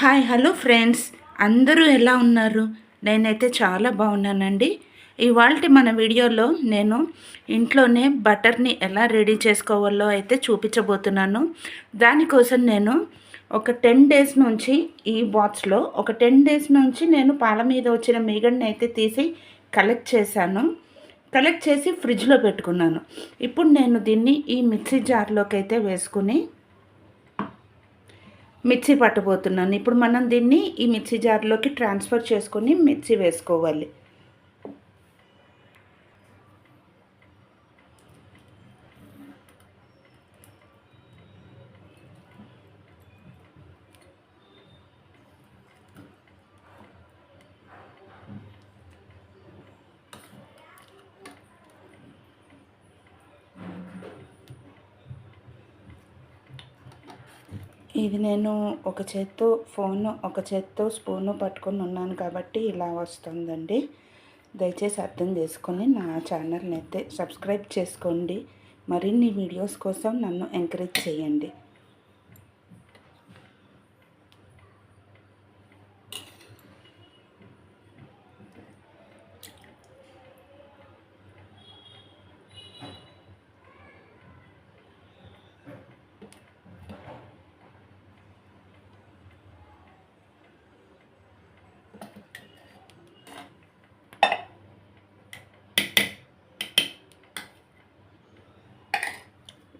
Hi hello friends, అందరూ ఎలా ఉన్నారు? నేనైతే చాలా బాగున్నానండి. ఇవాల్టి మన వీడియోలో నేను ఇంట్లోనే బటర్ని ఎలా రెడీ చేసుకోవాలో అయితే చూపించబోతున్నాను. దానికోసం నేను ఒక 10 డేస్ నుంచి ఈ బాక్స్లో ఒక 10 డేస్ నుంచి నేను పాల మీద వచ్చిన మీగడని అయితే తీసి కలెక్ట్ చేశాను. కలెక్ట్ చేసి ఫ్రిడ్జ్లో పెట్టుకున్నాను. ఇప్పుడు నేను దీన్ని ఈ మిక్సీ జార్లోకి అయితే వేసుకుని మిక్సీ పట్టబోతున్నాను. ఇప్పుడు మనం దీన్ని ఈ మిక్సీ జార్లోకి ట్రాన్స్ఫర్ చేసుకొని మిక్సీ వేసుకోవాలి. ఇది నేను ఒక చేత్తో ఫోను ఒక చేత్తో స్పూను పట్టుకొని ఉన్నాను కాబట్టి ఇలా వస్తుందండి. దయచేసి అర్థం చేసుకొని నా ఛానల్ని అయితే సబ్స్క్రైబ్ చేసుకోండి. మరిన్ని వీడియోస్ కోసం నన్ను ఎంకరేజ్ చేయండి.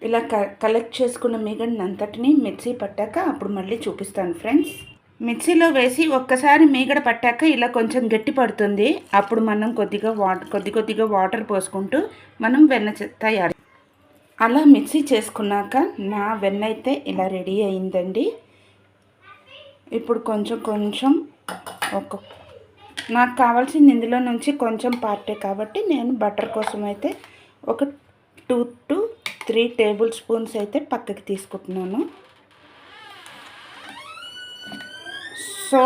ఇలా కలెక్ట్ చేసుకున్న మీగడని అంతటిని మిక్సీ పట్టాక అప్పుడు మళ్ళీ చూపిస్తాను ఫ్రెండ్స్. మిక్సీలో వేసి ఒక్కసారి మీగడ పట్టాక ఇలా కొంచెం గట్టి పడుతుంది. అప్పుడు మనం కొద్దిగా వాటర్ పోసుకుంటూ మనం వెన్న తయారు అలా మిక్సీ చేసుకున్నాక నా వెన్న అయితే ఇలా రెడీ అయిందండి. ఇప్పుడు కొంచెం నాకు కావాల్సింది ఇందులో నుంచి కొంచెం పార్టే కాబట్టి నేను బటర్ కోసం అయితే ఒక 2 to 3 టేబుల్ స్పూన్స్ అయితే పక్కకి తీసుకుంటున్నాను. సో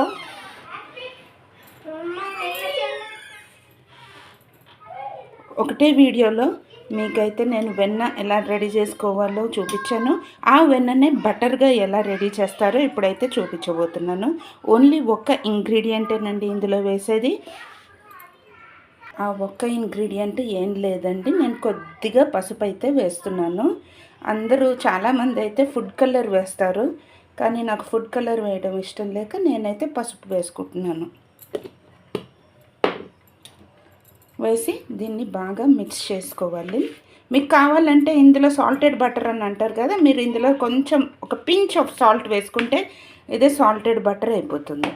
ఒకటే వీడియోలో మీకైతే నేను వెన్న ఎలా రెడీ చేసుకోవాలో చూపించాను. ఆ వెన్ననే బటర్గా ఎలా రెడీ చేస్తారో ఇప్పుడైతే చూపించబోతున్నాను. ఓన్లీ ఒక్క ఇంగ్రీడియంటేనండి ఇందులో వేసేది. ఆ ఒక్క ఇంగ్రీడియంట్ ఏం లేదండి, నేను కొద్దిగా పసుపు అయితే వేస్తున్నాను. అందరూ చాలామంది అయితే ఫుడ్ కలర్ వేస్తారు, కానీ నాకు ఫుడ్ కలర్ వేయడం ఇష్టం లేక నేనైతే పసుపు వేసుకుంటున్నాను. వేసి దీన్ని బాగా మిక్స్ చేసుకోవాలి. మీకు కావాలంటే ఇందులో సాల్టెడ్ బటర్ అని అంటారు కదా, మీరు ఇందులో కొంచెం ఒక పించ్ ఆఫ్ సాల్ట్ వేసుకుంటే ఇదే సాల్టెడ్ బటర్ అయిపోతుంది.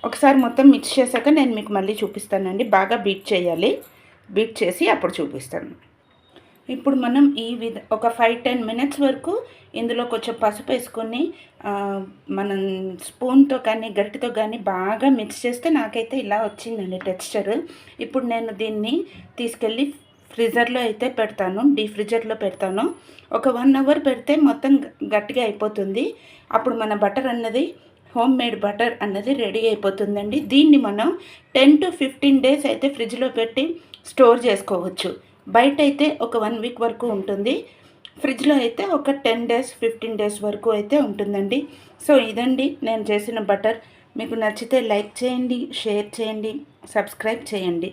ఒకసారి మొత్తం మిక్స్ చేశాక నేను మీకు మళ్ళీ చూపిస్తానండి. బాగా బీట్ చేయాలి. బీట్ చేసి అప్పుడు చూపిస్తాను. ఇప్పుడు మనం ఒక 5-10 మినిట్స్ వరకు ఇందులో కొంచెం పసుపు వేసుకొని మనం స్పూన్తో కానీ గరిటెతో కానీ బాగా మిక్స్ చేస్తే నాకైతే ఇలా వచ్చిందండి టెక్స్చర్. ఇప్పుడు నేను దీన్ని తీసుకెళ్ళి ఫ్రీజర్లో అయితే పెడతాను, డీప్ ఫ్రీజర్లో పెడతాను. ఒక 1 అవర్ పెడితే మొత్తం గట్టిగా అయిపోతుంది. అప్పుడు మన బటర్ అన్నది హోమ్ మేడ్ బటర్ అన్నది రెడీ అయిపోతుందండి. దీన్ని మనం 10 to 15 డేస్ అయితే ఫ్రిడ్జ్లో పెట్టి స్టోర్ చేసుకోవచ్చు. బయట అయితే ఒక 1 వీక్ వరకు ఉంటుంది, ఫ్రిడ్జ్లో అయితే ఒక 10 డేస్ 15 డేస్ వరకు అయితే ఉంటుందండి. సో ఇదండి నేను చేసిన బటర్. మీకు నచ్చితే లైక్ చేయండి, షేర్ చేయండి, సబ్స్క్రైబ్ చేయండి.